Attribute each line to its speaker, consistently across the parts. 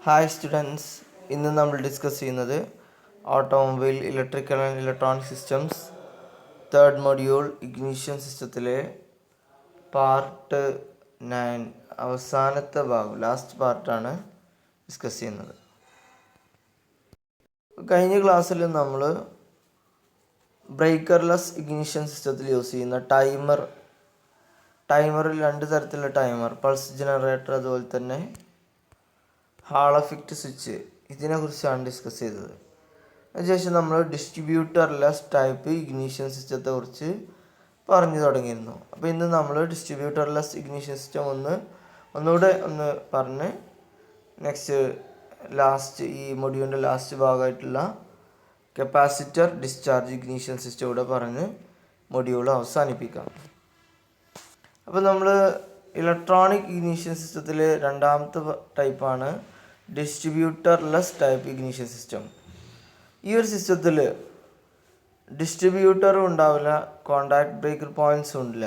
Speaker 1: Hi students, ഇന്ന് നമ്മൾ discuss ചെയ്യുന്നത് automobile electrical and electronic systems third module ignition സിസ്റ്റത്തിലെ പാർട്ട് 9 അവസാനത്തെ ഭാഗം, ലാസ്റ്റ് പാർട്ടാണ് ഡിസ്കസ് ചെയ്യുന്നത്. കഴിഞ്ഞ ക്ലാസ്സിൽ നമ്മൾ ബ്രേക്കർലെസ് ഇഗ്നിഷൻ സിസ്റ്റത്തിൽ യൂസ് ചെയ്യുന്ന ടൈമറിൽ രണ്ട് തരത്തിലുള്ള ടൈമർ, പൾസ് ജനറേറ്റർ, അതുപോലെ തന്നെ ഹാൾ എഫക്റ്റ് സ്വിച്ച്, ഇതിനെക്കുറിച്ചാണ് ഡിസ്കസ് ചെയ്തത്. അതിനുശേഷം നമ്മൾ ഡിസ്ട്രിബ്യൂട്ടർലെസ് ടൈപ്പ് ഇഗ്നിഷൻ സിസ്റ്റത്തെ കുറിച്ച് പറഞ്ഞു തുടങ്ങിയിരുന്നു. അപ്പോൾ ഇന്ന് നമ്മൾ ഡിസ്ട്രിബ്യൂട്ടർലെസ് ഇഗ്നിഷൻ സിസ്റ്റം ഒന്നുകൂടെ പറഞ്ഞ് ലാസ്റ്റ് ഈ മൊഡ്യൂളിൻ്റെ ലാസ്റ്റ് ഭാഗമായിട്ടുള്ള കപ്പാസിറ്റർ ഡിസ്ചാർജ് ഇഗ്നിഷൻ സിസ്റ്റം കൂടെ പറഞ്ഞ് മൊഡ്യൂൾ അവസാനിപ്പിക്കാം. അപ്പോൾ നമ്മൾ ഇലക്ട്രോണിക് ഇഗ്നിഷൻ സിസ്റ്റത്തിൽ രണ്ടാമത്തെ ടൈപ്പാണ് ഡിസ്ട്രിബ്യൂട്ടർലെസ് ടൈപ്പ് ഇഗ്നിഷൻ സിസ്റ്റം. ഈ ഒരു സിസ്റ്റത്തിൽ ഡിസ്ട്രിബ്യൂട്ടറും ഉണ്ടാവില്ല, കോണ്ടാക്ട് ബ്രേക്കർ പോയിൻറ്റ്സും ഇല്ല.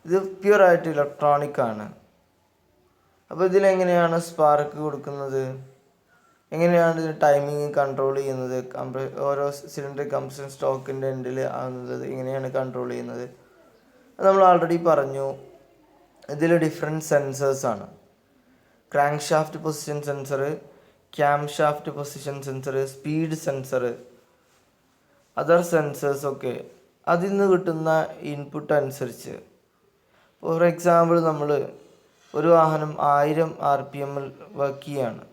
Speaker 1: ഇത് പ്യുവറായിട്ട് ഇലക്ട്രോണിക് ആണ്. അപ്പോൾ ഇതിലെങ്ങനെയാണ് സ്പാർക്ക് കൊടുക്കുന്നത്, എങ്ങനെയാണ് ഇത് ടൈമിങ് കൺട്രോൾ ചെയ്യുന്നത്, ഓരോ സിലിണ്ടർ കംപ്രഷൻ സ്റ്റോക്കിൻ്റെ എൻഡിൽ ആകുന്നത് എങ്ങനെയാണ് കൺട്രോൾ ചെയ്യുന്നത്, അത് നമ്മൾ ആൾറെഡി പറഞ്ഞു. ഇതിൽ ഡിഫറെൻറ്റ് സെൻസേഴ്സാണ്. Crankshaft position sensor, camshaft position sensor, speed sensor, other സെൻസേഴ്സൊക്കെ അതിൽ നിന്ന് കിട്ടുന്ന ഇൻപുട്ട് അനുസരിച്ച്. ഫോർ എക്സാമ്പിൾ, നമ്മൾ ഒരു വാഹനം 1000 RPM വർക്ക് ചെയ്യുകയാണ്,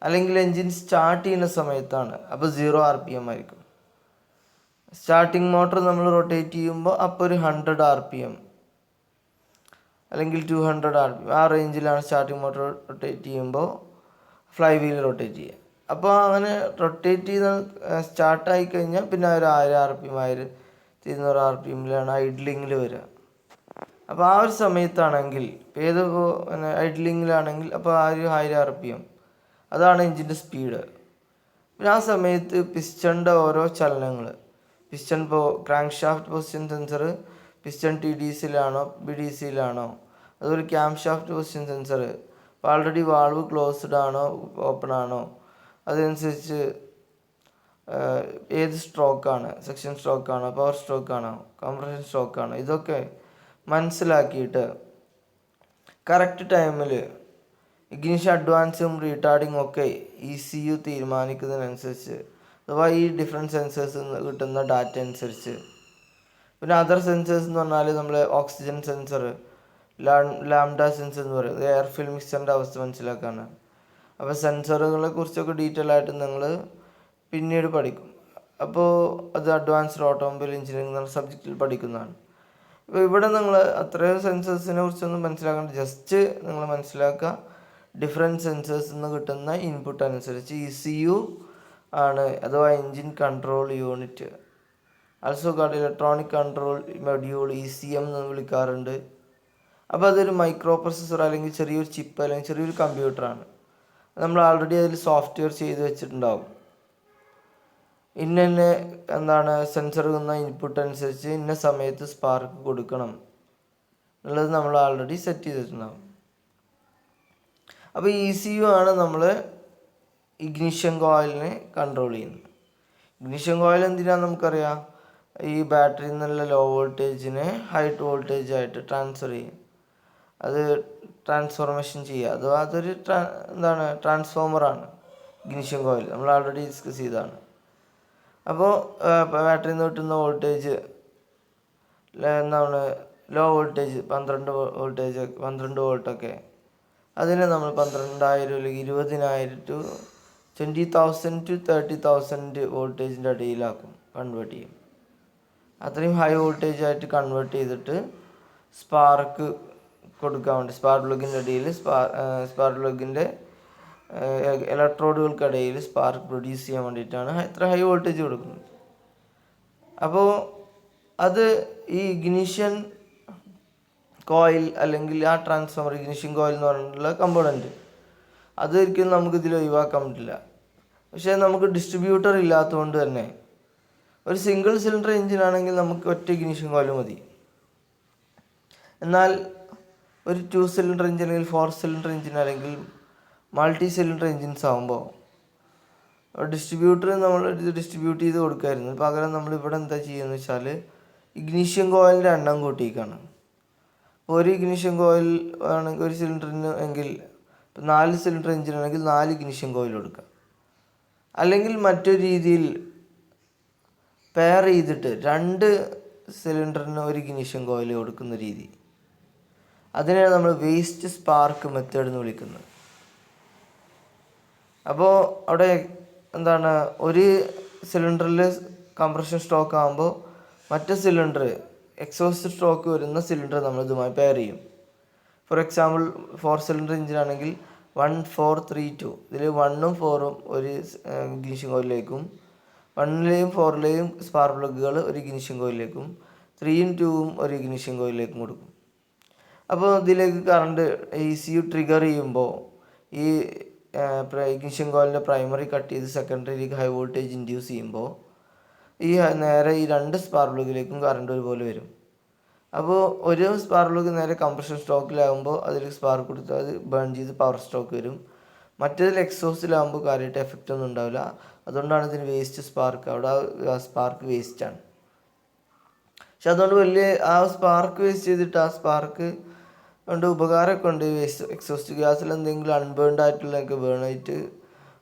Speaker 1: അല്ലെങ്കിൽ എൻജിൻ സ്റ്റാർട്ട് ചെയ്യുന്ന സമയത്താണ്, അപ്പോൾ 0 RPM ആയിരിക്കും. സ്റ്റാർട്ടിങ് മോട്ടർ നമ്മൾ റൊട്ടേറ്റ് ചെയ്യുമ്പോൾ അപ്പോൾ ഒരു 100 RPM അല്ലെങ്കിൽ 200 RPM ആ റേഞ്ചിലാണ് സ്റ്റാർട്ടിങ് മോട്ടർ റൊട്ടേറ്റ് ചെയ്യുമ്പോൾ ഫ്ലൈ വീൽ റൊട്ടേറ്റ് ചെയ്യുക. അപ്പോൾ അങ്ങനെ റൊട്ടേറ്റ് ചെയ്ത് സ്റ്റാർട്ടായി കഴിഞ്ഞാൽ പിന്നെ ഒരു 1000 RPM 1200 RPM ഐഡ്ലിങ്ങിൽ വരിക. അപ്പോൾ ആ ഒരു സമയത്താണെങ്കിൽ ഐഡ്ലിങ്ങിലാണെങ്കിൽ അപ്പോൾ ആ ഒരു 1000 RPM അതാണ് എഞ്ചിൻ്റെ സ്പീഡ്. പിന്നെ ആ സമയത്ത് പിസ്റ്റണിൻ്റെ ഓരോ ചലനങ്ങൾ, പിസ്റ്റൺ ഇപ്പോൾ crankshaft position sensor piston TDCയിലാണോ BDCയിലാണോ, അതുപോലെ ക്യാം ഷാഫ്റ്റ് പൊസിഷൻ സെൻസർ ഇപ്പോൾ ആൾറെഡി വാൾവ് ക്ലോസ്ഡ് ആണോ ഓപ്പൺ ആണോ, അതനുസരിച്ച് ഏത് സ്ട്രോക്കാണ്, സെക്ഷൻ സ്ട്രോക്കാണോ, പവർ സ്ട്രോക്കാണോ, കംപ്രഷൻ സ്ട്രോക്കാണോ, ഇതൊക്കെ മനസ്സിലാക്കിയിട്ട് കറക്റ്റ് ടൈമിൽ ഇഗ്നിഷൻ അഡ്വാൻസും റീടാർഡിങ്ങും ഒക്കെ ECU തീരുമാനിക്കുന്നതിനനുസരിച്ച്, അഥവാ ഈ ഡിഫറെൻറ്റ് സെൻസേഴ്സ് കിട്ടുന്ന ഡാറ്റ അനുസരിച്ച്. പിന്നെ അതർ സെൻസേഴ്സ് എന്ന് പറഞ്ഞാൽ നമ്മൾ ഓക്സിജൻ സെൻസർ, ലാംഡ സെൻസർ എന്ന് പറയുന്നത് എയർ ഫിൽ മിക്സറിൻ്റെ അവസ്ഥ മനസ്സിലാക്കാനാണ്. അപ്പോൾ സെൻസറുകളെ കുറിച്ചൊക്കെ ഡീറ്റെയിൽ ആയിട്ട് നിങ്ങൾ പിന്നീട് പഠിക്കും. അപ്പോൾ അത് അഡ്വാൻസ്ഡ് ഓട്ടോമൊബൈൽ എഞ്ചിനീയറിംഗ് എന്ന സബ്ജക്റ്റിൽ പഠിക്കുന്നതാണ്. അപ്പോൾ ഇവിടെ നിങ്ങൾ അത്രയും സെൻസേഴ്സിനെ കുറിച്ചൊന്നും മനസ്സിലാക്കേണ്ട, ജസ്റ്റ് നിങ്ങൾ മനസ്സിലാക്കുക ഡിഫറെൻറ്റ് സെൻസേഴ്സ് നിന്ന് കിട്ടുന്ന ഇൻപുട്ട് അനുസരിച്ച് ECU ആണ്, അഥവാ engine control unit, also card electronic control module, ECM എന്ന് വിളിക്കാറുണ്ട്. അപ്പോൾ അതൊരു മൈക്രോ പ്രൊസസ്സർ അല്ലെങ്കിൽ ചെറിയൊരു ചിപ്പ് അല്ലെങ്കിൽ ചെറിയൊരു കമ്പ്യൂട്ടറാണ്. നമ്മൾ ആൾറെഡി അതിൽ സോഫ്റ്റ്വെയർ ചെയ്ത് വെച്ചിട്ടുണ്ടാവും. സെൻസർ തന്ന ഇൻപുട്ട് അനുസരിച്ച് ഇന്ന സമയത്ത് സ്പാർക്ക് കൊടുക്കണം എന്നുള്ളത് നമ്മൾ ആൾറെഡി സെറ്റ് ചെയ്തിട്ടുണ്ടാവും. അപ്പോൾ ECU ആണ് നമ്മൾ ഇഗ്നിഷൻ കോയിലിനെ കൺട്രോൾ ചെയ്യുന്നത്. ഇഗ്നിഷൻ കോയിൽ എന്തിനാണെന്ന് നമുക്കറിയാം. ഈ ബാറ്ററിയിൽ നിന്നുള്ള ലോ വോൾട്ടേജിനെ ഹൈ വോൾട്ടേജ് ആയിട്ട് ട്രാൻസ്ഫർ ചെയ്യും, അത് ട്രാൻസ്ഫോർമേഷൻ ചെയ്യുക, അഥവാ അതൊരു ട്രാൻസ്ഫോമറാണ് ഇഗ്നിഷൻ കോയിൽ. നമ്മൾ ആൾറെഡി ഡിസ്കസ് ചെയ്തതാണ്. അപ്പോൾ ബാറ്ററിയിൽ നിന്ന് കിട്ടുന്ന വോൾട്ടേജ് ലോ വോൾട്ടേജ് 12 വോൾട്ടൊക്കെ, അതിനെ നമ്മൾ 12,000 അല്ലെങ്കിൽ 20,000 to 20,000 to 30,000 വോൾട്ടേജിൻ്റെ ഇടയിലാക്കും, കൺവേർട്ട് ചെയ്യും. അത്രയും ഹൈ വോൾട്ടേജ് ആയിട്ട് കൺവേർട്ട് ചെയ്തിട്ട് സ്പാർക്ക് കൊടുക്കാൻ വേണ്ടി സ്പാർക്ക് പ്ലഗിൻ്റെ ഇടയിൽ സ്പാർക്ക് പ്ലഗിൻ്റെ ഇലക്ട്രോഡുകൾക്കിടയിൽ സ്പാർക്ക് പ്രൊഡ്യൂസ് ചെയ്യാൻ വേണ്ടിയിട്ടാണ് ഇത്ര ഹൈ വോൾട്ടേജ് കൊടുക്കുന്നത്. അപ്പോൾ അത് ഈ ഇഗ്നിഷൻ കോയിൽ അല്ലെങ്കിൽ ആ ട്രാൻസ്ഫോമർ, ഇഗ്നിഷൻ കോയിൽ എന്ന് പറഞ്ഞിട്ടുള്ള കമ്പോണൻറ്റ്, അതൊരിക്കലും നമുക്കിതിൽ ഒഴിവാക്കാൻ പറ്റില്ല. പക്ഷേ നമുക്ക് ഡിസ്ട്രിബ്യൂട്ടർ ഇല്ലാത്തതുകൊണ്ട് തന്നെ ഒരു സിംഗിൾ സിലിണ്ടർ എഞ്ചിനാണെങ്കിൽ നമുക്ക് ഒറ്റ ഇഗ്നിഷൻ കോയിൽ മതി. എന്നാൽ ഒരു 2 സിലിണ്ടർ എഞ്ചിൻ അല്ലെങ്കിൽ 4 സിലിണ്ടർ എഞ്ചിൻ അല്ലെങ്കിൽ മൾട്ടി സിലിണ്ടർ എൻജിൻസ് ആകുമ്പോൾ ഡിസ്ട്രിബ്യൂട്ടർ നമ്മൾ ഡിസ്ട്രിബ്യൂട്ട് ചെയ്ത് കൊടുക്കുമായിരുന്നു. പകരം നമ്മളിവിടെ എന്താ ചെയ്യുന്നത് വെച്ചാൽ ഇഗ്നീഷ്യൻ കോയിലിൻ്റെ എണ്ണം കൂട്ടിയിക്കാണ്. ഒരു ഇഗ്നീഷ്യൻ കോയിൽ ആണെങ്കിൽ ഒരു സിലിണ്ടറിന് എങ്കിൽ 4 സിലിണ്ടർ എഞ്ചിൻ ആണെങ്കിൽ 4 ഇഗ്നീഷ്യൻ കോയിൽ കൊടുക്കുക. അല്ലെങ്കിൽ മറ്റൊരു രീതിയിൽ പെയർ ചെയ്തിട്ട് 2 സിലിണ്ടറിന് ഒരു ഇഗ്നീഷ്യൻ കോയിൽ കൊടുക്കുന്ന രീതി, അതിനെയാണ് നമ്മൾ വേസ്റ്റ് സ്പാർക്ക് മെത്തേഡ് എന്ന് വിളിക്കുന്നത്. അപ്പോൾ അവിടെ എന്താണ്, ഒരു സിലിണ്ടറിൽ കംപ്രഷൻ സ്ട്രോക്ക് ആകുമ്പോൾ മറ്റേ സിലിണ്ടർ എക്സോസ്റ്റ് സ്ട്രോക്ക് വരുന്ന സിലിണ്ടർ നമ്മൾ ഇതുമായി പെയർ ചെയ്യും. ഫോർ എക്സാമ്പിൾ 4 സിലിണ്ടർ എഞ്ചിൻ ആണെങ്കിൽ 1 4 3 2 ഇതിൽ 1ഉം 4ഉം ഒരു ഇഗ്നീഷ്യൻ കോയിലിലേക്കും 1ലെയും 4ലെയും സ്പാർക്ക് പ്ലഗുകൾ ഒരു ഇഗ്നീഷ്യൻ കോയിലിലേക്കും 3ഉം 2ഉം ഒരു ഇഗ്നീഷ്യൻ കോയിലിലേക്കും കൊടുക്കും. അപ്പോൾ ഇതിലേക്ക് കറണ്ട് ECU ട്രിഗർ ചെയ്യുമ്പോൾ ഈ ഇഗ്നീഷ്യൻ കോയിലിൻ്റെ പ്രൈമറി കട്ട് ചെയ്ത് സെക്കൻഡറിയിലേക്ക് ഹൈ വോൾട്ടേജ് ഇൻഡ്യൂസ് ചെയ്യുമ്പോൾ നേരെ ഈ 2 സ്പാർക്ക് പ്ലഗിലേക്കും കറണ്ട് ഒരുപോലെ വരും. അപ്പോൾ ഒരു സ്പാർക്ക് പ്ലഗ് നേരെ കംപ്രഷൻ സ്ട്രോക്കിലാകുമ്പോൾ അതിൽ സ്പാർക്ക് കൊടുത്താൽ അത് ബേൺ ചെയ്ത് പവർ സ്ട്രോക്ക് വരും. മറ്റേതിൽ എക്സോസ്റ്റിലാകുമ്പോൾ കാര്യമായിട്ട് എഫക്റ്റ് ഒന്നും ഉണ്ടാവില്ല. അതുകൊണ്ടാണ് ഇതിന് വേസ്റ്റ് സ്പാർക്ക്, അവിടെ ആ സ്പാർക്ക് വേസ്റ്റാണ്. പക്ഷെ അതുകൊണ്ട് വലിയ ആ സ്പാർക്ക് വേസ്റ്റ് ചെയ്തിട്ട് ആ സ്പാർക്ക് കൊണ്ട് ഉപകാരമൊക്കെ ഉണ്ട്. വേസ്റ്റ് എക്സോസ്റ്റ് ഗ്യാസിൽ എന്തെങ്കിലും അൺബേൺഡ് ആയിട്ടുള്ളതൊക്കെ ബേണായിട്ട്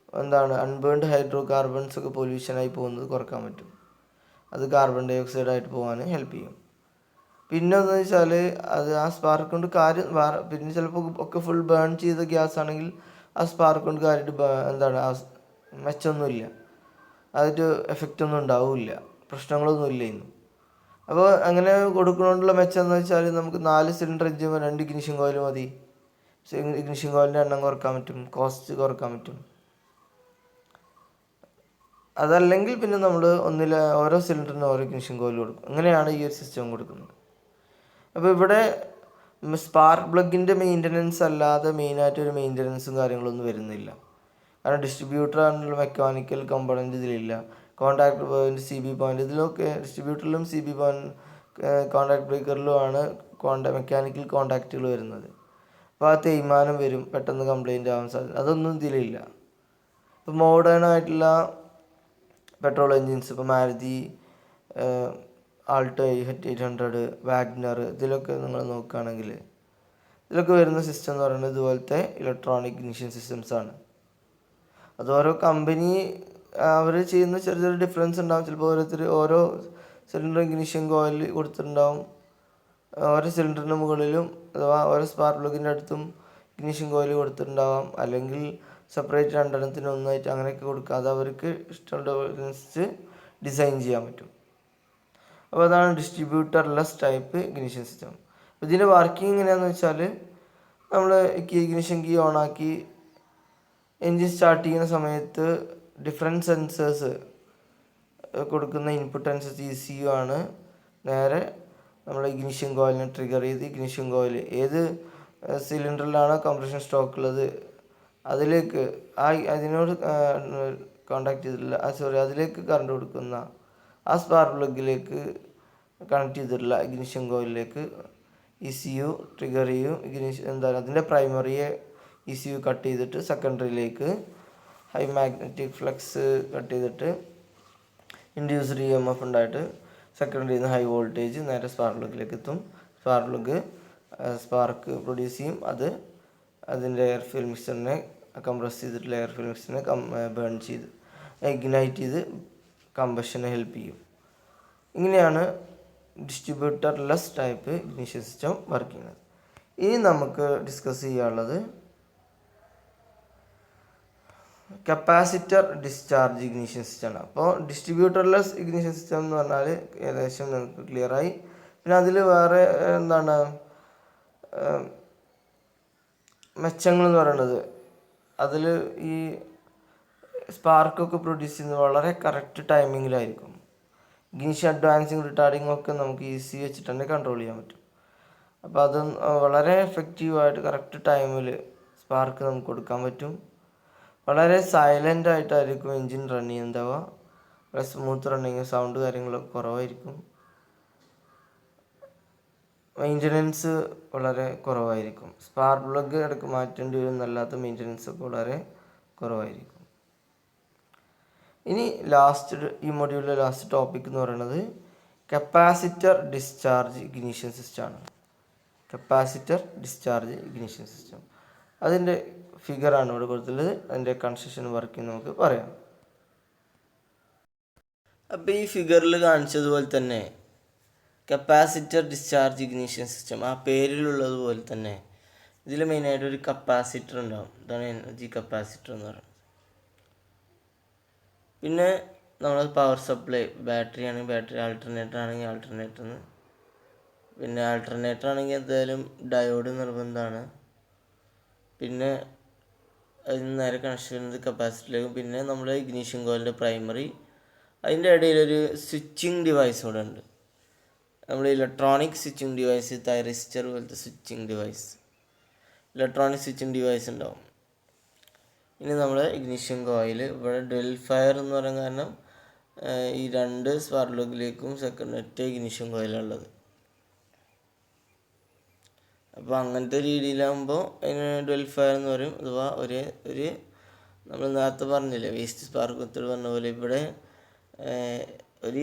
Speaker 1: അൺബേൺഡ് ഹൈഡ്രോ കാർബൺസ് ഒക്കെ പൊല്യൂഷനായി പോകുന്നത് കുറക്കാൻ പറ്റും. അത് കാർബൺ ഡൈ ഓക്സൈഡ് ആയിട്ട് പോകാൻ ഹെൽപ്പ് ചെയ്യും. പിന്നെ എന്താണെന്ന് വെച്ചാൽ അത് ആ സ്പാർക്ക് കൊണ്ട് കാര്യം പിന്നെ ചിലപ്പോൾ ഒക്കെ ഫുൾ ബേൺ ചെയ്ത ഗ്യാസ് ആണെങ്കിൽ ആ സ്പാർക്ക് കൊണ്ട് കാര്യമായിട്ട് ആ മെച്ചമൊന്നുമില്ല, അതിട്ട് എഫക്റ്റ് ഒന്നും ഉണ്ടാവില്ല, പ്രശ്നങ്ങളൊന്നും ഇല്ല ഇന്ന്. അപ്പോൾ അങ്ങനെ കൊടുക്കുന്നതുകൊണ്ടുള്ള മെച്ചം എന്ന് വെച്ചാൽ നമുക്ക് 4 സിലിണ്ടർ എഞ്ചിൻ 2 ഇഗ്നിഷൻ കോയിൽ മതി. ഇഗ്നിഷൻ കോയിലിൻ്റെ എണ്ണം കുറക്കാൻ പറ്റും, കോസ്റ്റ് കുറക്കാൻ പറ്റും. അതല്ലെങ്കിൽ പിന്നെ നമ്മൾ ഓരോ സിലിണ്ടറിനും ഓരോ ഇഗ്നിഷൻ കോയിൽ കൊടുക്കും. അങ്ങനെയാണ് ഈ ഒരു സിസ്റ്റം കൊടുക്കുന്നത്. അപ്പോൾ ഇവിടെ സ്പാർക്ക് പ്ലഗിൻ്റെ മെയിൻ്റനൻസ് അല്ലാതെ മെയിനായിട്ടൊരു മെയിൻ്റനൻസും കാര്യങ്ങളൊന്നും വരുന്നില്ല. കാരണം ഡിസ്ട്രിബ്യൂട്ടർ ആണെന്നുള്ള മെക്കാനിക്കൽ കമ്പോണൻറ്റ് ഇതിലില്ല. കോൺടാക്ട് പോയിൻറ്റ് CB പോയിൻറ്റ് ഇതിലൊക്കെ ഡിസ്ട്രിബ്യൂട്ടറിലും CB പോയിൻറ്റ് കോൺടാക്ട് ബ്രേക്കറിലുമാണ് മെക്കാനിക്കൽ കോൺടാക്റ്റുകൾ വരുന്നത്. അപ്പോൾ ആ തേയ്മാനം വരും, പെട്ടെന്ന് കംപ്ലൈൻ്റ് ആവാൻ സാധ്യത, അതൊന്നും ഇതിലില്ല. ഇപ്പോൾ മോഡേൺ ആയിട്ടുള്ള പെട്രോൾ എൻജിൻസ്, ഇപ്പോൾ മാരുതി ആൾട്ടോ 800, വാഗ്നർ, ഇതിലൊക്കെ നിങ്ങൾ നോക്കുകയാണെങ്കിൽ ഇതിലൊക്കെ വരുന്ന സിസ്റ്റം എന്ന് പറയുന്നത് ഇതുപോലത്തെ ഇലക്ട്രോണിക് ഇഗ്നിഷൻ സിസ്റ്റംസ് ആണ്. അത് ഓരോ കമ്പനി അവർ ചെയ്യുന്ന ചെറിയ ചെറിയ ഡിഫറൻസ് ഉണ്ടാകും. ചിലപ്പോൾ ഓരോ സിലിണ്ടർ ഇഗ്നിഷൻ കോയിൽ കൊടുത്തിട്ടുണ്ടാവും. ഓരോ സിലിണ്ടറിന് മുകളിലും അഥവാ ഓരോ സ്പാർക്ക് പ്ലഗിൻ്റെ അടുത്തും ഇഗ്നിഷൻ കോയിൽ കൊടുത്തിട്ടുണ്ടാവാം. അല്ലെങ്കിൽ സെപ്പറേറ്റ് 2 ഒന്നായിട്ട് അങ്ങനെയൊക്കെ കൊടുക്കുക. അത് അവർക്ക് ഇഷ്ടമുള്ള ഡിസൈൻ ചെയ്യാൻ പറ്റും. അപ്പോൾ അതാണ് ഡിസ്ട്രിബ്യൂട്ടർലെസ് ടൈപ്പ് ഇഗ്നിഷൻ സിസ്റ്റം. അപ്പോൾ ഇതിൻ്റെ വർക്കിംഗ് എങ്ങനെയാണെന്ന് വെച്ചാൽ നമ്മൾ ഇഗ്നിഷൻ കീ ഓണാക്കി എൻജിൻ സ്റ്റാർട്ട് ചെയ്യുന്ന സമയത്ത് ഡിഫറെൻറ്റ് സെൻസേഴ്സ് കൊടുക്കുന്ന ഇൻപുട്ട് അനുസരിച്ച് ECU ആണ് നേരെ നമ്മൾ ഇഗ്നിഷൻ കോയിലിനെ ട്രിഗർ ചെയ്ത് ഇഗ്നിഷൻ കോയിൽ ഏത് സിലിണ്ടറിലാണോ കംപ്രഷൻ സ്റ്റോക്ക് ഉള്ളത് അതിലേക്ക് അതിനോട് കോണ്ടാക്ട് ചെയ്തിട്ടില്ല അതിലേക്ക് കറണ്ട് കൊടുക്കുന്ന ആ സ്പാർക്ക് പ്ലഗിലേക്ക് കണക്ട് ചെയ്തിട്ടുള്ള ഇഗ്നിഷൻ കോയിലിലേക്ക് ECU ട്രിഗർ ചെയ്യും. അതിൻ്റെ പ്രൈമറിയെ ECU കട്ട് ചെയ്തിട്ട് സെക്കൻഡറിയിലേക്ക് ഹൈ മാഗ്നറ്റിക് ഫ്ലക്സ് കട്ട് ചെയ്തിട്ട് ഇൻഡ്യൂസ്ഡ് EMF ഉണ്ടായിട്ട് സെക്കൻഡറിയിൽ നിന്ന് ഹൈ വോൾട്ടേജ് നേരെ സ്പാർക്ക് പ്ലഗിലേക്ക് എത്തും. സ്പാർക്ക് പ്ലഗ് സ്പാർക്ക് പ്രൊഡ്യൂസ് ചെയ്യും. അതിൻ്റെ എയർ ഫ്യൂൽ മിക്സ്ചറിനെ കംപ്രസ് ചെയ്തിട്ടുള്ള എയർ ഫ്യൂൽ മിക്സ്ചറിനെ ബേൺ ചെയ്ത് ഇഗ്നൈറ്റ് ചെയ്ത് കമ്പഷനെ ഹെൽപ്പ് ചെയ്യും. ഇങ്ങനെയാണ് ഡിസ്ട്രിബ്യൂട്ടർലെസ് ടൈപ്പ് ഇഗ്നിഷൻ സിസ്റ്റം വർക്ക് ചെയ്യുന്നത്. ഇനി നമുക്ക് ഡിസ്കസ് ചെയ്യാനുള്ളത് കപ്പാസിറ്റർ ഡിസ്ചാർജ് ഇഗ്നിഷൻ സിസ്റ്റമാണ്. അപ്പോൾ ഡിസ്ട്രിബ്യൂട്ടർലെസ് ഇഗ്നിഷൻ സിസ്റ്റം എന്ന് പറഞ്ഞാൽ ഏകദേശം നിങ്ങൾക്ക് ക്ലിയറായി. പിന്നെ അതിൽ വേറെ മെച്ചങ്ങൾ എന്ന് പറയുന്നത് അതിൽ ഈ സ്പാർക്കൊക്കെ പ്രൊഡ്യൂസ് ചെയ്യുന്നത് വളരെ കറക്റ്റ് ടൈമിങ്ങിലായിരിക്കും. ഇഗ്നിഷൻ അഡ്വാൻസിങ് റിട്ടാർഡിങ് ഒക്കെ നമുക്ക് ഈസി വെച്ചിട്ട് തന്നെ കൺട്രോൾ ചെയ്യാൻ പറ്റും. അപ്പോൾ അത് വളരെ എഫക്റ്റീവായിട്ട് കറക്റ്റ് ടൈമിൽ സ്പാർക്ക് നമുക്ക് കൊടുക്കാൻ പറ്റും. വളരെ സൈലൻ്റ് ആയിട്ടായിരിക്കും എൻജിൻ റൺ ചെയ്യുന്നുണ്ടാവുക. വളരെ സ്മൂത്ത് റണ്ണിങ്, സൗണ്ട് കാര്യങ്ങളൊക്കെ കുറവായിരിക്കും. മെയിൻ്റനൻസ് വളരെ കുറവായിരിക്കും. സ്പാർക്ക് പ്ലഗ് ഇടയ്ക്ക് മാറ്റേണ്ടി വരും എന്നല്ലാത്ത മെയിൻ്റനൻസ് ഒക്കെ വളരെ കുറവായിരിക്കും. ഇനി ഈ മൊഡ്യൂളിലെ ലാസ്റ്റ് ടോപ്പിക് എന്ന് പറയുന്നത് കപ്പാസിറ്റർ ഡിസ്ചാർജ് ഇഗ്നിഷൻ സിസ്റ്റമാണ്. കപ്പാസിറ്റർ ഡിസ്ചാർജ് ഇഗ്നിഷൻ സിസ്റ്റം, അതിൻ്റെ ഫിഗറാണ് ഇവിടെ കൊടുത്തിട്ടുള്ളത്. അതിൻ്റെ കൺസ്ട്രക്ഷൻ വർക്കിംഗ് നമുക്ക് പറയാം. അപ്പോൾ ഈ ഫിഗറിൽ കാണിച്ചതുപോലെ തന്നെ കപ്പാസിറ്റർ ഡിസ്ചാർജ് ഇഗ്നിഷൻ സിസ്റ്റം ആ പേരിലുള്ളതുപോലെ തന്നെ ഇതിൽ മെയിനായിട്ട് ഒരു കപ്പാസിറ്റർ ഉണ്ടാകും. ഇതാണ് എനർജി കപ്പാസിറ്റർ എന്ന് പറയുന്നത്. പിന്നെ നമ്മൾ പവർ സപ്ലൈ, ബാറ്ററി ആണെങ്കിൽ ബാറ്ററി, ആൾട്ടർനേറ്റർ ആണെങ്കിൽ ആൾട്ടർനേറ്റർ, പിന്നെ ആൾട്ടർനേറ്റർ ആണെങ്കിൽ എന്തായാലും ഡയോഡ് നിർബന്ധമാണ്. പിന്നെ അതിന് നേരെ കണക്ഷൻ ചെയ്യുന്നത് കപ്പാസിറ്ററിലേക്കും. പിന്നെ നമ്മുടെ ഇഗ്നിഷൻ കോയിലിൻ്റെ പ്രൈമറി, അതിൻ്റെ ഇടയിലൊരു സ്വിച്ചിങ് ഡിവൈസ് കൂടെ ഉണ്ട്. നമ്മൾ ഇലക്ട്രോണിക് സ്വിച്ചിങ് ഡിവൈസ്, തൈറിസ്റ്റർ പോലത്തെ switching device, electronic switching device ഉണ്ടാവും. ഇനി നമ്മുടെ ഇഗ്നിഷൻ കോയിൽ, ഇവിടെ ഡെൽ ഫയർ എന്ന് പറയുന്ന കാരണം ഈ രണ്ട് സ്പാർക്ക് പ്ലഗിലേക്കും സെക്കൻഡ് ഒറ്റ ഇഗ്നിഷൻ കോയിലുള്ളത്. അപ്പോൾ അങ്ങനത്തെ രീതിയിലാകുമ്പോൾ അതിന് ഡെൽ ഫയർ എന്ന് പറയും. അഥവാ ഒരു നമ്മൾ നേരത്തെ പറഞ്ഞില്ലേ വേസ്റ്റ് സ്പാർക്ക് മെത്തേഡ് പറഞ്ഞ പോലെ ഇവിടെ ഒരു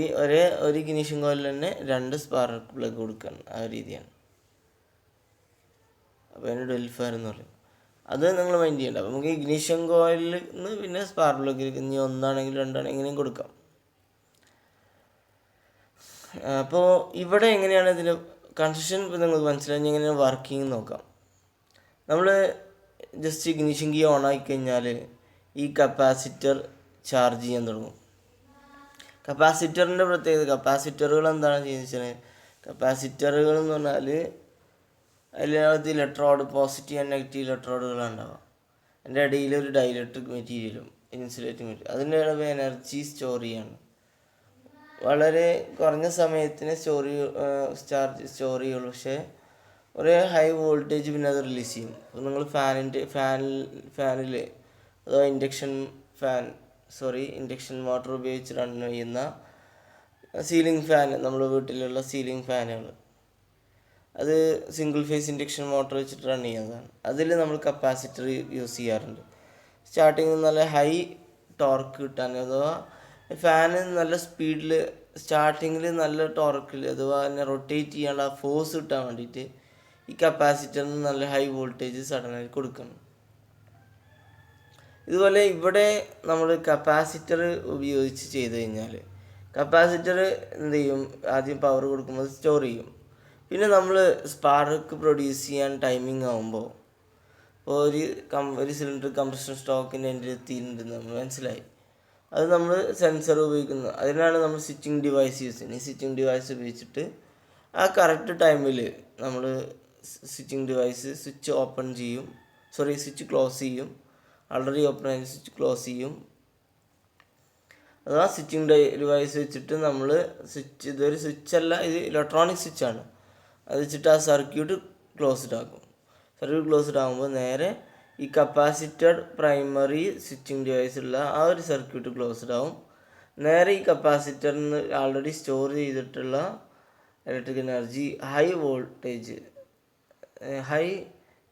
Speaker 1: ഇഗ്നിഷൻ കോയിലിൽ തന്നെ രണ്ട് സ്പാർക്ക് പ്ലഗ് കൊടുക്കണം, ആ രീതിയാണ്. അപ്പോൾ അതിന് ഡെൽ ഫയർ എന്ന് പറയും. അത് നിങ്ങൾ മൈൻഡ് ചെയ്യേണ്ട. അപ്പോൾ നമുക്ക് ഇഗ്നിഷൻ കോയിലിൽ നിന്ന് പിന്നെ സ്പാർക്ക് പ്ലഗിലേക്ക് ഇനി ഒന്നാണെങ്കിലും രണ്ടാണെങ്കിലും എങ്ങനെയും കൊടുക്കാം. അപ്പോൾ ഇവിടെ എങ്ങനെയാണ് ഇതിൻ്റെ കൺസ്ട്രക്ഷൻ ഇപ്പോൾ നിങ്ങൾക്ക് മനസ്സിലായി എങ്ങനെയാണ് വർക്കിംഗ് നോക്കാം. നമ്മൾ ജസ്റ്റ് ഇഗ്നിഷൻ കീ ഓൺ ആയിക്കഴിഞ്ഞാൽ ഈ കപ്പാസിറ്റർ ചാർജ് ചെയ്യാൻ തുടങ്ങും. കപ്പാസിറ്ററിൻ്റെ പ്രത്യേകത, കപ്പാസിറ്ററുകൾ എന്താണ് ചെയ്യുന്നത് വെച്ചാൽ, കപ്പാസിറ്ററുകൾ എന്ന് പറഞ്ഞാൽ അതിനകത്ത് ഇലക്ട്രോഡ്, പോസിറ്റീവ് ആൻഡ് നെഗറ്റീവ് ഇലക്ട്രോഡുകളാണ് ഉണ്ടാവുക. അതിൻ്റെ ഇടയിൽ ഒരു ഡൈലക്ട്രിക് മെറ്റീരിയലും ഇൻസുലേറ്റിംഗ് മെറ്റീരിയൽ, അതിൻ്റെ എനർജി സ്റ്റോർ ചെയ്യാണ്. വളരെ കുറഞ്ഞ സമയത്തിന് ചാർജ് സ്റ്റോർ ചെയ്യുള്ളൂ, പക്ഷേ ഒരു ഹൈ വോൾട്ടേജ് പിന്നെ അത് റിലീസ് ചെയ്യും. അപ്പോൾ നിങ്ങൾ ഫാനിൽ അഥവാ ഇൻഡക്ഷൻ മോട്ടോർ ഉപയോഗിച്ച് റൺ ചെയ്യുന്ന സീലിംഗ് ഫാൻ, നമ്മുടെ വീട്ടിലുള്ള സീലിംഗ് ഫാനുകൾ, അത് സിംഗിൾ ഫേസ് ഇൻഡക്ഷൻ മോട്ടോർ വെച്ചിട്ട് റൺ ചെയ്യുന്നതാണ്. അതിൽ നമ്മൾ കപ്പാസിറ്റർ യൂസ് ചെയ്യാറുണ്ട്. സ്റ്റാർട്ടിങ്ങിൽ നല്ല ഹൈ ടോർക്ക് കിട്ടാൻ, അഥവാ ഫാന് നല്ല സ്പീഡിൽ സ്റ്റാർട്ടിങ്ങിൽ നല്ല ടോർക്കിൽ അഥവാ അതിനെ റൊട്ടേറ്റ് ചെയ്യാനുള്ള ഫോഴ്സ് കിട്ടാൻ വേണ്ടിയിട്ട് ഈ കപ്പാസിറ്ററിന് നല്ല ഹൈ വോൾട്ടേജ് സഡനായി കൊടുക്കണം. ഇതുപോലെ ഇവിടെ നമ്മൾ കപ്പാസിറ്റർ ഉപയോഗിച്ച് ചെയ്ത് കഴിഞ്ഞാൽ കപ്പാസിറ്റർ എന്ത് ചെയ്യും, ആദ്യം പവർ കൊടുക്കുമ്പോൾ സ്റ്റോർ ചെയ്യും. പിന്നെ നമ്മൾ സ്പാർക്ക് പ്രൊഡ്യൂസ് ചെയ്യാൻ ടൈമിംഗ് ആകുമ്പോൾ ഇപ്പോൾ ഒരു സിലിണ്ടർ കംപ്രഷൻ സ്റ്റോക്കിൻ്റെ എൻ്റെ എത്തിയിട്ടുണ്ടെന്ന് നമ്മൾ മനസ്സിലായി. അത് നമ്മൾ സെൻസർ ഉപയോഗിക്കുന്നു. അതിനാണ് നമ്മൾ സ്വിച്ചിങ് ഡിവൈസ് യൂസ് ചെയ്യുന്നത്. ഈ സ്വിച്ചിങ് ഡിവൈസ് ഉപയോഗിച്ചിട്ട് ആ കറക്റ്റ് ടൈമിൽ നമ്മൾ സ്വിച്ച് ക്ലോസ് ചെയ്യും. ആൾറെഡി ഓപ്പൺ ആയി സ്വിച്ച് ക്ലോസ് ചെയ്യും. അഥവാ സ്വിച്ചിങ് ഡിവൈസ് വെച്ചിട്ട് നമ്മൾ ഇതൊരു സ്വിച്ചല്ല, ഇത് ഇലക്ട്രോണിക് സ്വിച്ചാണ്. അത് വെച്ചിട്ട് ആ സർക്യൂട്ട് ക്ലോസ്ഡ് ആക്കും. സർക്യൂട്ട് ക്ലോസ്ഡ് ആകുമ്പോൾ നേരെ ഈ കപ്പാസിറ്റർ പ്രൈമറി സ്വിച്ചിങ് ഡിവൈസുള്ള ആ ഒരു സർക്യൂട്ട് ക്ലോസ്ഡ് ആവും. നേരെ ഈ കപ്പാസിറ്ററിന് ആൾറെഡി സ്റ്റോർ ചെയ്തിട്ടുള്ള ഇലക്ട്രിക് എനർജി ഹൈ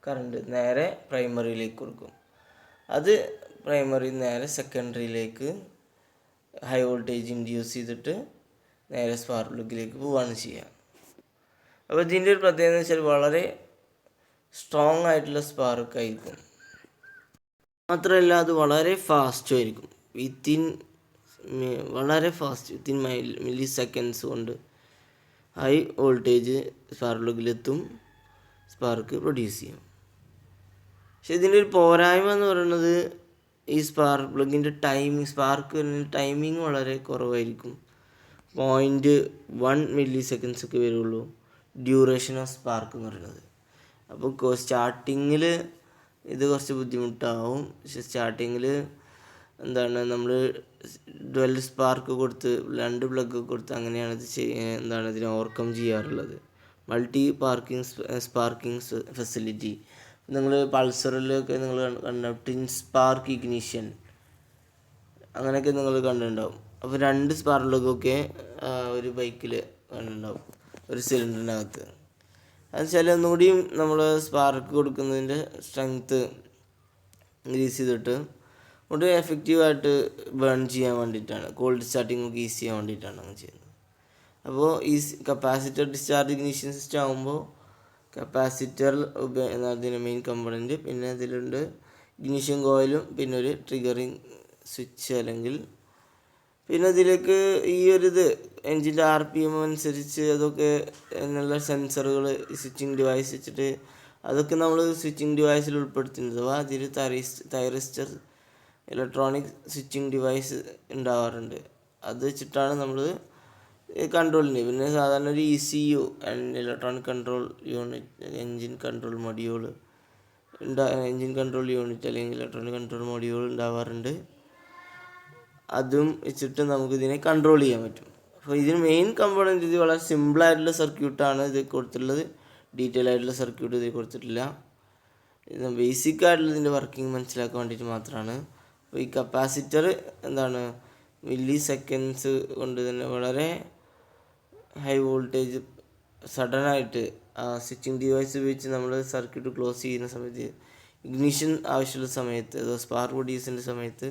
Speaker 1: കറണ്ട് നേരെ പ്രൈമറിയിലേക്ക് കൊടുക്കും. അത് പ്രൈമറി നേരെ സെക്കൻഡറിയിലേക്ക് ഹൈ വോൾട്ടേജ് ഇൻഡ്യൂസ് ചെയ്തിട്ട് നേരെ സ്പാർക്ക് പ്ലഗിലേക്ക് പോവുകയാണ് ചെയ്യുക. അപ്പോൾ ഇതിൻ്റെ ഒരു പ്രത്യേകത എന്ന് വെച്ചാൽ വളരെ സ്ട്രോങ് ആയിട്ടുള്ള സ്പാർക്ക് ആയിരിക്കും. മാത്രമല്ല അത് വളരെ ഫാസ്റ്റും ആയിരിക്കും. വിത്തിൻ മില്ലി സെക്കൻഡ്സ് കൊണ്ട് ഹൈ വോൾട്ടേജ് സ്പാർക്ക് പ്ലഗിലെത്തും, സ്പാർക്ക് പ്രൊഡ്യൂസ് ചെയ്യും. പക്ഷെ ഇതിൻ്റെ ഒരു പോരായ്മ എന്ന് പറയുന്നത് ഈ സ്പാർക്ക് പ്ലഗിൻ്റെ സ്പാർക്ക് ടൈമിങ് വളരെ കുറവായിരിക്കും. 0.1 മില്ലി സെക്കൻഡ്സ് ഒക്കെ വരുള്ളൂ ഡ്യൂറേഷൻ ഓഫ് സ്പാർക്ക് എന്ന് പറയുന്നത്. അപ്പോൾ സ്റ്റാർട്ടിങ്ങിൽ ഇത് കുറച്ച് ബുദ്ധിമുട്ടാവും. പക്ഷെ സ്റ്റാർട്ടിങ്ങിൽ നമ്മൾ 12 സ്പാർക്ക് കൊടുത്ത് 2 പ്ലഗ് കൊടുത്ത് അങ്ങനെയാണ് ഇത് ഇതിനെ ഓവർകം ചെയ്യാറുള്ളത്. മൾട്ടി സ്പാർക്കിംഗ് ഫെസിലിറ്റി നിങ്ങൾ പൾസറിലൊക്കെ നിങ്ങൾ കണ്ട ടിൻ സ്പാർക്ക് ഇഗ്നിഷൻ അങ്ങനെയൊക്കെ നിങ്ങൾ കണ്ടിട്ടുണ്ടാവും. അപ്പോൾ 2 സ്പാർക്ക് പ്ലഗൊക്കെ ഒരു ബൈക്കിൽ കണ്ടിട്ടുണ്ടാവും ഒരു സിലിണ്ടറിനകത്ത്. എന്നുവെച്ചാൽ ഒന്നുകൂടിയും നമ്മൾ സ്പാർക്ക് കൊടുക്കുന്നതിൻ്റെ സ്ട്രെങ്ത്ത് ഇൻക്രീസ് ചെയ്തിട്ട് ഒട്ടും എഫക്റ്റീവായിട്ട് ബേൺ ചെയ്യാൻ വേണ്ടിയിട്ടാണ്, കോൾഡ് സ്റ്റാർട്ടിങ് ഒക്കെ ഈസി ചെയ്യാൻ വേണ്ടിയിട്ടാണ് അങ്ങനെ ചെയ്യുന്നത്. അപ്പോൾ ഈ കപ്പാസിറ്റർ ഡിസ്ചാർജ് ഇഗ്നിഷൻ സിസ്റ്റം ആകുമ്പോൾ കപ്പാസിറ്റർ അതിൻ്റെ മെയിൻ കമ്പോണൻറ്റ്, പിന്നെ അതിലുണ്ട് ഇഗ്നിഷൻ കോയിലും പിന്നെ ഒരു ട്രിഗറിങ് സ്വിച്ച്, അല്ലെങ്കിൽ പിന്നെ ഇതിലേക്ക് ഈ ഒരു എൻജിൻ്റെ RPM അനുസരിച്ച് അതൊക്കെ എന്നുള്ള സെൻസറുകൾ സ്വിച്ചിങ് ഡിവൈസ് വെച്ചിട്ട് അതൊക്കെ നമ്മൾ സ്വിച്ചിങ് ഡിവൈസിൽ ഉൾപ്പെടുത്തുന്നത്. അപ്പോൾ അതിൽ തൈറിസ്റ്റർ ഇലക്ട്രോണിക് സ്വിച്ചിങ് ഡിവൈസ് ഉണ്ടാവാറുണ്ട്. അത് വെച്ചിട്ടാണ് നമ്മൾ കൺട്രോളിന്. പിന്നെ സാധാരണ ഒരു ECU electronic control unit, engine control module engine control unit അല്ലെങ്കിൽ ഇലക്ട്രോണിക് കൺട്രോൾ മൊഡ്യൂൾ ഉണ്ടാവാറുണ്ട്. അതും വെച്ചിട്ട് നമുക്കിതിനെ കൺട്രോൾ ചെയ്യാൻ പറ്റും. അപ്പോൾ ഇതിന് മെയിൻ കമ്പോണൻറ്റ് ഇത് വളരെ സിമ്പിളായിട്ടുള്ള സർക്യൂട്ടാണ് ഇത് കൊടുത്തിട്ടുള്ളത്. ഡീറ്റെയിൽ ആയിട്ടുള്ള സർക്യൂട്ട് ഇതിൽ കൊടുത്തിട്ടില്ല. ഇത് ബേസിക് ആയിട്ടുള്ള ഇതിൻ്റെ വർക്കിംഗ് മനസ്സിലാക്കാൻ വേണ്ടിയിട്ട് മാത്രമാണ്. അപ്പോൾ ഈ കപ്പാസിറ്റർ എന്താണ്, മില്ലി സെക്കൻഡ്സ് കൊണ്ട് തന്നെ വളരെ ഹൈ വോൾട്ടേജ് സഡനായിട്ട് സ്വിച്ചിങ് ഡിവൈസ് ഉപയോഗിച്ച് നമ്മൾ സർക്യൂട്ട് ക്ലോസ് ചെയ്യുന്ന സമയത്ത്, ഇഗ്നിഷൻ ആവശ്യമുള്ള സമയത്ത്, അതോ സ്പാർക്ക് പ്രൊഡ്യൂസിൻ്റെ സമയത്ത്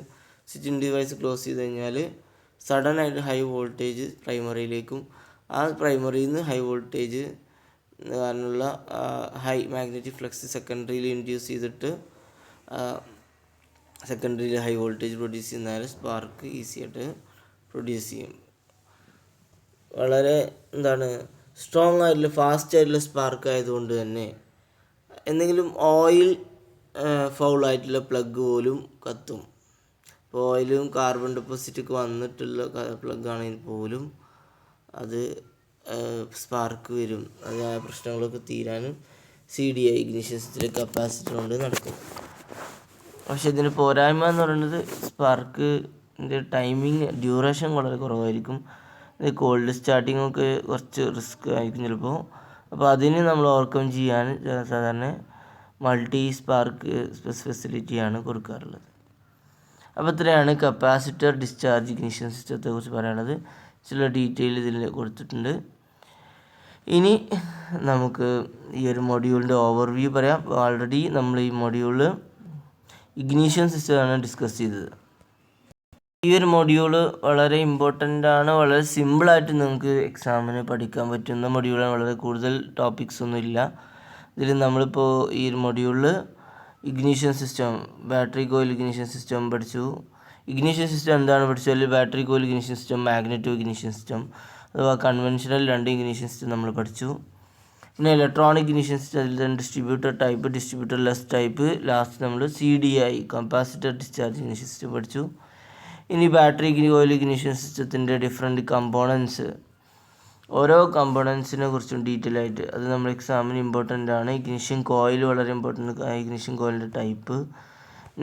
Speaker 1: സ്വിച്ചിങ് ഡിവൈസ് ക്ലോസ് ചെയ്ത് കഴിഞ്ഞാൽ സഡനായിട്ട് ഹൈ വോൾട്ടേജ് പ്രൈമറിയിലേക്കും ആ പ്രൈമറിയിൽ നിന്ന് ഹൈ വോൾട്ടേജ് കാരണമുള്ള ഹൈ മാഗ്നറ്റിക് ഫ്ലക്സ് സെക്കൻഡറിയിൽ ഇൻഡ്യൂസ് ചെയ്തിട്ട് സെക്കൻഡറിയിൽ ഹൈ വോൾട്ടേജ് പ്രൊഡ്യൂസ് ചെയ്യുന്നാൽ സ്പാർക്ക് ഈസി ആയിട്ട് പ്രൊഡ്യൂസ് ചെയ്യും. വളരെ സ്ട്രോങ് ആയിട്ടുള്ള ഫാസ്റ്റ് ആയിട്ടുള്ള സ്പാർക്ക് ആയതുകൊണ്ട് തന്നെ എന്തെങ്കിലും ഓയിൽ ഫൗളായിട്ടുള്ള പ്ലഗ് പോലും കത്തും. ഇപ്പോൾ ഓയിലും കാർബൺ ഡെപ്പോസിറ്റൊക്കെ വന്നിട്ടുള്ള പ്ലഗ് ആണെങ്കിൽ പോലും അത് സ്പാർക്ക് വരും. അതായ പ്രശ്നങ്ങളൊക്കെ തീരാനും CDI ഇഗ്നിഷൻ സിസ്റ്റത്തിലെ കപ്പാസിറ്റർ കൊണ്ട് നടക്കും. പക്ഷേ ഇതിന് പോരായ്മ എന്ന് പറയുന്നത് സ്പാർക്കിൻ്റെ ടൈമിങ് ഡ്യൂറേഷൻ വളരെ കുറവായിരിക്കും. ഇത് കോൾഡ് സ്റ്റാർട്ടിംഗ് ഒക്കെ കുറച്ച് റിസ്ക് ആയിരിക്കും ചിലപ്പോൾ. അപ്പോൾ അതിന് നമ്മൾ ഓവർകം ചെയ്യാൻ സാധാരണ മൾട്ടി സ്പാർക്ക് ഫെസിലിറ്റിയാണ് കൊടുക്കാറുള്ളത്. അപ്പോൾ ഇത്രയാണ് കപ്പാസിറ്റർ ഡിസ്ചാർജ് ഇഗ്നിഷൻ സിസ്റ്റത്തെ കുറിച്ച് പറയാനുള്ളത്. ചില ഡീറ്റെയിൽ ഇതിൽ കൊടുത്തിട്ടുണ്ട്. ഇനി നമുക്ക് ഈ ഒരു മൊഡ്യൂളിൻ്റെ ഓവർവ്യൂ പറയാം. ഓൾറെഡി നമ്മൾ ഈ മൊഡ്യൂള് ഇഗ്നിഷൻ സിസ്റ്റമാണ് ഡിസ്കസ് ചെയ്തത്. ഈ ഒരു മൊഡ്യൂള് വളരെ ഇമ്പോർട്ടൻ്റ് ആണ്. വളരെ സിമ്പിളായിട്ട് നിങ്ങൾക്ക് എക്സാമിന് പഠിക്കാൻ പറ്റുന്ന മൊഡ്യൂളാണ്. വളരെ കൂടുതൽ ടോപ്പിക്സ് ഒന്നും ഇല്ല ഇതിൽ. നമ്മളിപ്പോൾ ഈ ഒരു മൊഡ്യൂളിൽ ignition system, battery coil ignition system പഠിച്ചു. ഇഗ്നിഷൻ സിസ്റ്റം എന്താണ് പഠിച്ചാൽ battery coil ignition system, magneto ignition system അഥവാ കൺവെൻഷണൽ 2 ഇഗ്നിഷൻ സിസ്റ്റം നമ്മൾ പഠിച്ചു. പിന്നെ ഇലക്ട്രോണിക് ഇഗ്നിഷൻ സിസ്റ്റം, അതിൽ തന്നെ distributor type, distributor less type, last നമ്മൾ CDI capacitor discharge ignition system പഠിച്ചു. ഇനി ബാറ്ററി കോയിൽ ഇഗ്നിഷൻ സിസ്റ്റത്തിൻ്റെ ഡിഫറെൻറ്റ് കമ്പോണൻസ്, ഓരോ കമ്പോണൻസിനെ കുറിച്ചും ഡീറ്റെയിൽ ആയിട്ട്, അത് നമ്മൾ എക്സാമിന് ഇമ്പോർട്ടൻ്റ് ആണ്. ഇഗ്നിഷൻ കോയിൽ വളരെ ഇമ്പോർട്ടൻ്റ്, ഇഗ്നിഷൻ കോയിലിൻ്റെ type.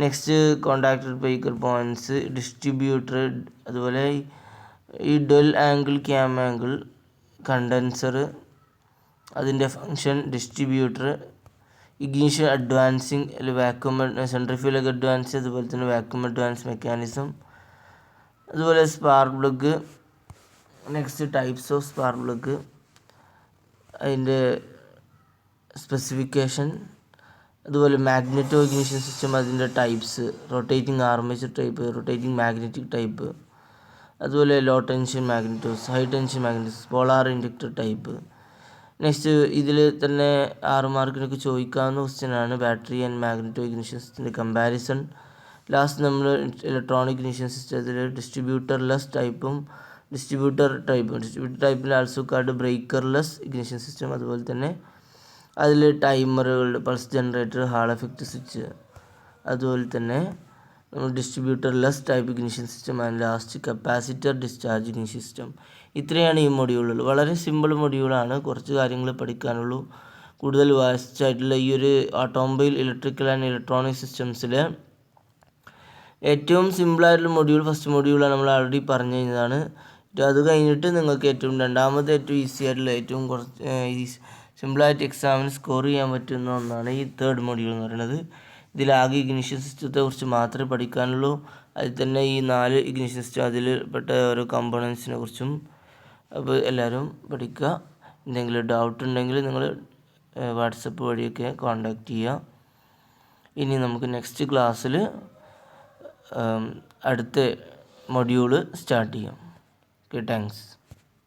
Speaker 1: Next contact breaker points, distributor, അതുപോലെ ഈ dwell angle cam angle, condenser, അതിൻ്റെ ഫങ്ഷൻ, ഡിസ്ട്രിബ്യൂട്ടർ, ഇഗ്നിഷൻ അഡ്വാൻസിങ് അല്ലെങ്കിൽ വാക്യൂം സെൻട്രിഫ്യൂഗൽ അഡ്വാൻസ്, അതുപോലെ തന്നെ വാക്യൂം അഡ്വാൻസ് മെക്കാനിസം, അതുപോലെ spark plug, next types of spark plug, അതിൻ്റെ സ്പെസിഫിക്കേഷൻ, അതുപോലെ മാഗ്നറ്റോ ഇഗ്നിഷൻ സിസ്റ്റം, അതിൻ്റെ types, rotating armature type, rotating magnetic type, അതുപോലെ low tension magnetos, high tension magnetos, polar inductor type. Next ഇതിൽ തന്നെ 6 മാർക്കിനൊക്കെ ചോദിക്കാവുന്ന ക്വസ്റ്റ്യനാണ് ബാറ്ററി ആൻഡ് മാഗ്നറ്റോ ഇഗ്നിഷൻ സിസ്റ്റത്തിൻ്റെ കമ്പാരിസൺ. ലാസ്റ്റ് നമ്മൾ ഇലക്ട്രോണിക് ഇഗ്നിഷൻ സിസ്റ്റത്തിൽ ഡിസ്ട്രിബ്യൂട്ടർലെസ് ടൈപ്പും ഡിസ്ട്രിബ്യൂട്ടർ ടൈപ്പിൽ also card breakerless ignition system, അതുപോലെ തന്നെ അതിൽ ടൈമറുകൾ, pulse generator, Hall effect switch, അതുപോലെ തന്നെ distributorless type ignition system and last capacitor discharge ignition system. ഇത്രയാണ് ഈ മൊഡ്യൂളുകൾ. വളരെ സിമ്പിൾ മൊഡ്യൂളാണ്, കുറച്ച് കാര്യങ്ങൾ പഠിക്കാനുള്ളൂ. കൂടുതൽ വാസ്റ്റ് ആയിട്ടുള്ള ഈ ഒരു ഓട്ടോമൊബൈൽ ഇലക്ട്രിക്കൽ ആൻഡ് ഇലക്ട്രോണിക് സിസ്റ്റംസിൽ ഏറ്റവും സിമ്പിളായിട്ടുള്ള മൊഡ്യൂൾ ഫസ്റ്റ് മൊഡ്യൂളാണ്, നമ്മൾ ആൾറെഡി പറഞ്ഞു കഴിഞ്ഞതാണ്. അത് കഴിഞ്ഞിട്ട് നിങ്ങൾക്ക് രണ്ടാമത്തെ ഏറ്റവും ഈസി ആയിട്ടുള്ള, ഏറ്റവും കുറച്ച് സിമ്പിളായിട്ട് എക്സാമിന് സ്കോർ ചെയ്യാൻ പറ്റുന്ന ഒന്നാണ് ഈ 3rd മൊഡ്യൂൾ എന്ന് പറയുന്നത്. ഇതിലാകെ ഇഗ്നിഷൻ സിസ്റ്റത്തെ കുറിച്ച് മാത്രമേ പഠിക്കാനുള്ളൂ. അതിൽ തന്നെ ഈ 4 ഇഗ്നിഷൻ സിസ്റ്റം, അതിൽ പെട്ട ഓരോ കമ്പോണൻസിനെ കുറിച്ചും അപ്പോൾ എല്ലാവരും പഠിക്കുക. എന്തെങ്കിലും ഡൗട്ട് ഉണ്ടെങ്കിൽ നിങ്ങൾ വാട്സപ്പ് വഴിയൊക്കെ കോണ്ടാക്ട് ചെയ്യുക. ഇനി നമുക്ക് നെക്സ്റ്റ് ക്ലാസ്സിൽ അടുത്ത മൊഡ്യൂള് സ്റ്റാർട്ട് ചെയ്യാം. Okay, thanks.